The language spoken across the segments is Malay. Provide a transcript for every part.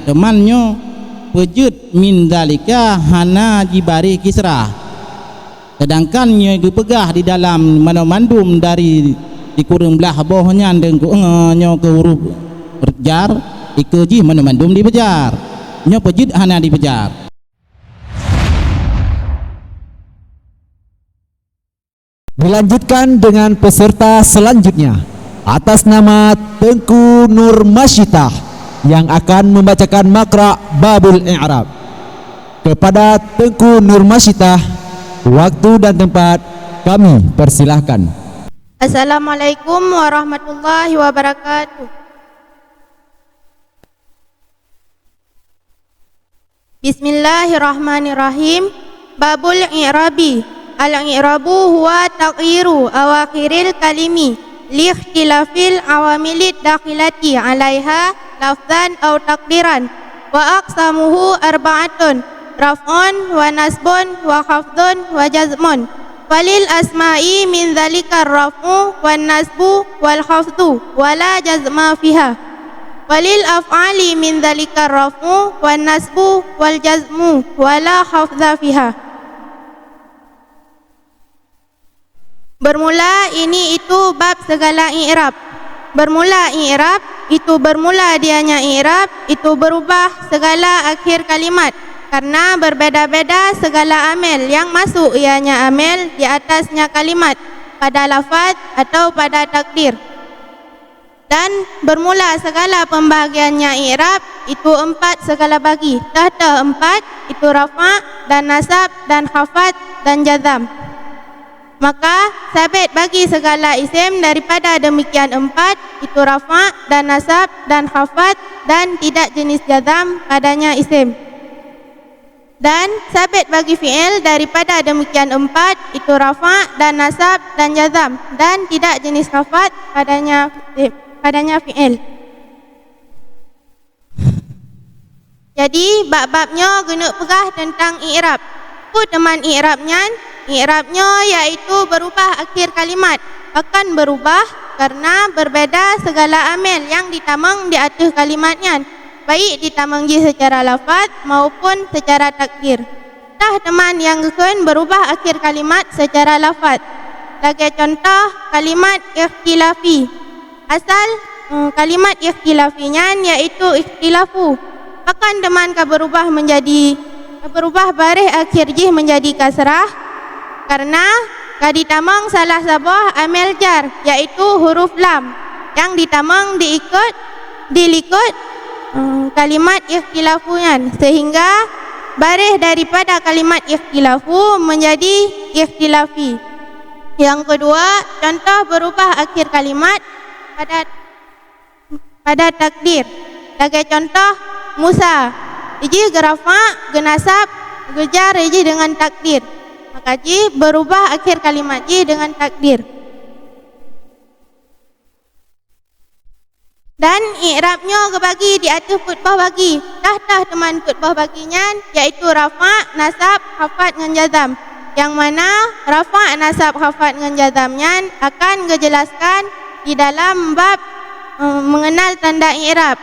temannya pejut min dalika hana jibari kisrah, sedangkan nyo pegah di dalam mandum dari di kurung belah bawahnya dan nyo ke huruf jar ikeji mandum dipejar, nyo pejut hana dipejar. Dilanjutkan dengan peserta selanjutnya atas nama Tengku Nur Masyitah yang akan membacakan makra babul i'rab. Kepada Tengku Nur Masyitah, waktu dan tempat kami persilahkan. Assalamualaikum warahmatullahi wabarakatuh. Bismillahirrahmanirrahim. Babul i'rabi. Al-i'rabu huwa taghiru awakhiril kalimi li ikhtilafil awamilid dakhilati 'alaiha lafzan aw taqdiran, wa aqsamuhu arba'atun: raf'un wa nasbun wa khafdun wa jazmun. Walil asma'i min dzalika ar-raf'u wan nasbu wal khafdu wa la jazma fiha. Walil af'ali min dzalika ar-raf'u wan nasbu wal jazmu wa la khafdha fiha. Bermula ini itu bab segala i'rab. Bermula i'rab itu bermula dianya i'rab itu berubah segala akhir kalimat karena berbeda-beda segala amil yang masuk ianya amil di atasnya kalimat pada lafaz atau pada takdir. Dan bermula segala pembahagiannya i'rab itu 4 segala bagi. Tahta 4 itu rafa' dan nasab dan khafad dan jazam. Maka sabit bagi segala isim daripada demikian 4 itu rafa' dan nasab dan khafad dan tidak jenis jazam padanya isim. Dan sabit bagi fi'il daripada demikian 4 itu rafa' dan nasab dan jazam dan tidak jenis khafad padanya fi'il. Jadi bab-babnya guna pegah tentang i'rab. Teman i'rabnya yaitu berubah akhir kalimat, akan berubah karena berbeda segala amil yang ditamang di atas kalimatnya, baik ditamang secara lafaz maupun secara takdir. Tah teman yang akan berubah akhir kalimat secara lafaz. Sebagai contoh kalimat ikhtilafi. Asal kalimat ikhtilafinya yaitu ikhtilafu. Akan teman berubah baris akhir jih menjadi kasrah karena ditamang salah sebuah amil jar yaitu huruf lam yang ditamang dilikut kalimat ikhtilafunya, sehingga baris daripada kalimat ikhtilafu menjadi ikhtilafi. Yang kedua, contoh berubah akhir kalimat pada takdir. Sebagai contoh Musa, iji gerafa, genasab, gejar iji dengan takdir. Maka ji berubah akhir kalimat ji dengan takdir. Dan i'rabnya kebagi di atas khutbah bagi. Tah teman khutbah baginya yaitu rafa', nasab, khafad dengan jazam. Yang mana rafa', nasab, khafad dengan jazamnya akan dijelaskan di dalam bab mengenal tanda i'rab.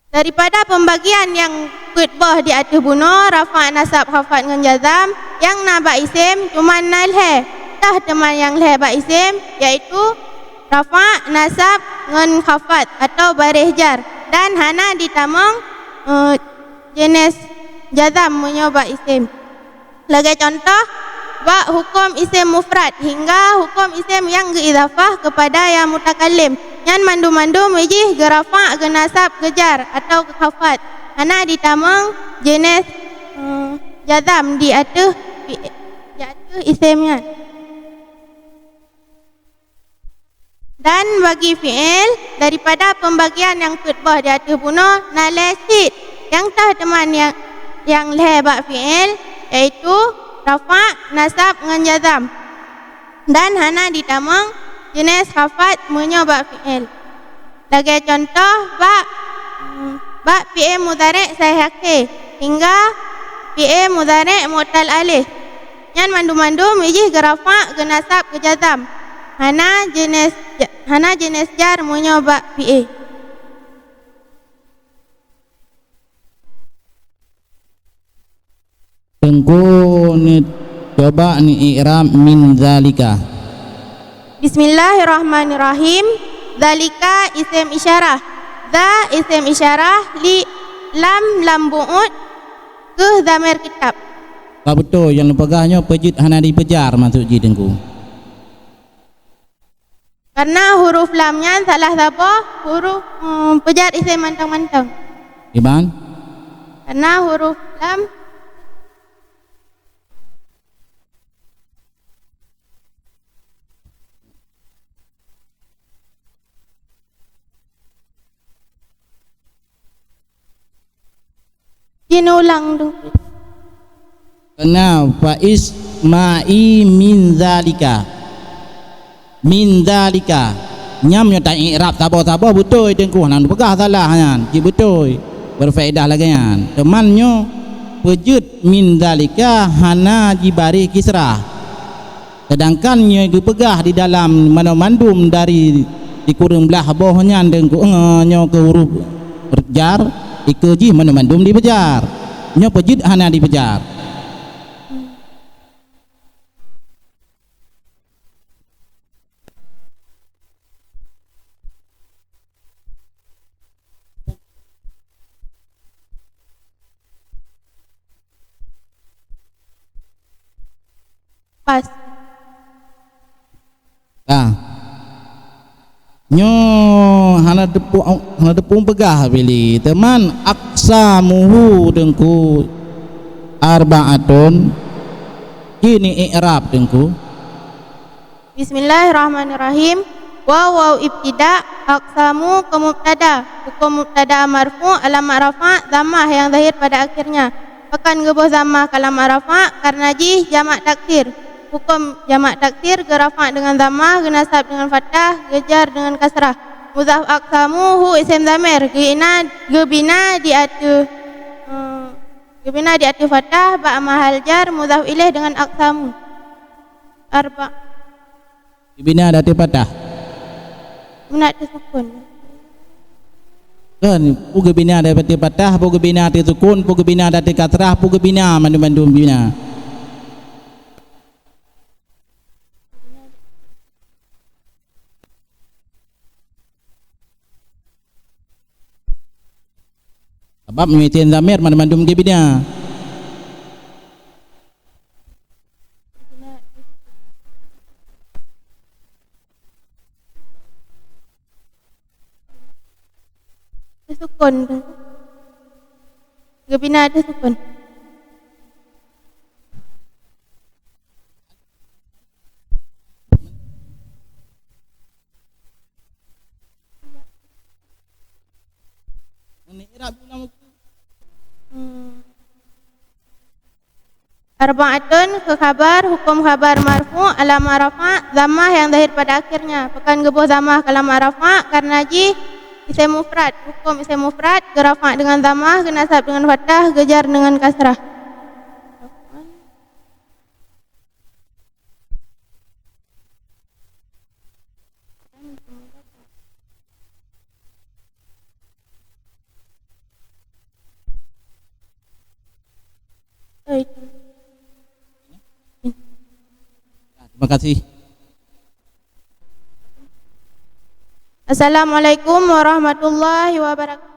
Daripada pembagian yang khutbah di atas bunuh rafa', nasab, khafad dengan jazam, yang naba isim cuma nalhe. Tah teman yang leh ba isim yaitu rafa', nasab dengan khafad atau baris jar, dan hana ditamang jenis jazam menyoba isim. Sebagai contoh ba hukum isim mufrad hingga hukum isim yang geidafah kepada yang mutakallim. Yang mandu-mandu ijih gerafa, genasab, gejar atau khafad. Hana ditamang jenis jazam di atas isimnya. Dan bagi fi'il daripada pembagian yang khutbah di atas bunuh nalesid yang tah teman yang lehbak fi'il yaitu rafa', nasab dengan jazam, dan hana ditamang jenis khafad menyebab fi'il. Sebagai contoh ba fi'il mudhari' sahih hingga fi'il mudhari' mu'tal alif. Yang mandu-mandu ijih gerafa, genasab, gejazam. Hana jenis jar menyebab fi'il. Dengku ni coba ni i'rab min zalika. Bismillahirrahmanirrahim. Zalika isim isyarah. Za isim isyarah, li lam bu'ud ke zamir kitab. Tak betul yang pegahnya pejit hana dipejar maksud ji dengku. Karena huruf lamnya salah siapa? Huruf pejar isim mantang-mantang. Iban? Karena huruf lam Jin ulang tu. Kena faiz ma'i min zalika. Min zalika. Nyamnya tak i'rab tabo-tabo betul dengku nan pegah salah kan. Ji betul. Berfaedah lagi kan. Temannya pejut min zalika hana jibari kisrah. Sedangkan nya pegah di dalam mandum dari di kurung belah bawahnya dengku nya ke huruf jar ikeji mandum dipejar. Nya pejut hana dipejar. pas. Nyo hana depung pegah pilih teman aksamuhu dengku arba'atun kini i'rab dengku. Bismillahirrahmanirrahim. Waw ibtida aqsamu ke mubtada. Hukum mubtada marfu alamat rafa dhammah yang zahir pada akhirnya. Pekan gebuh dhammah kalamat rafa karena ji jamak taksir. Hukum jamak taksir gerafa dengan dhammah, genasab dengan fathah, gejar dengan kasrah. Mudhaf aqsamu hu isim dhamir. Gebina di atu fathah ba mahal jar mudhaf ilaih dengan aqsamu. Arba. Gebina ada patah. Guna tu sukun. Kan puga bina ada patah, puga bina ada sukun, puga bina ada kasrah, puga bina mandum bina. Sebab memitin zamir mandum gebina. Sukun. Gebina ada sukun. Arba'atun ke khabar, hukum khabar marfu alamat rafa dhammah yang zahir pada akhirnya. Pekan gebuh dhammah kalamat rafa karena ji isim mufrad. Hukum isim mufrad gerafa dengan dhammah, genasab dengan fathah, gejar dengan kasrah. Terima kasih. Assalamualaikum warahmatullahi wabarakatuh.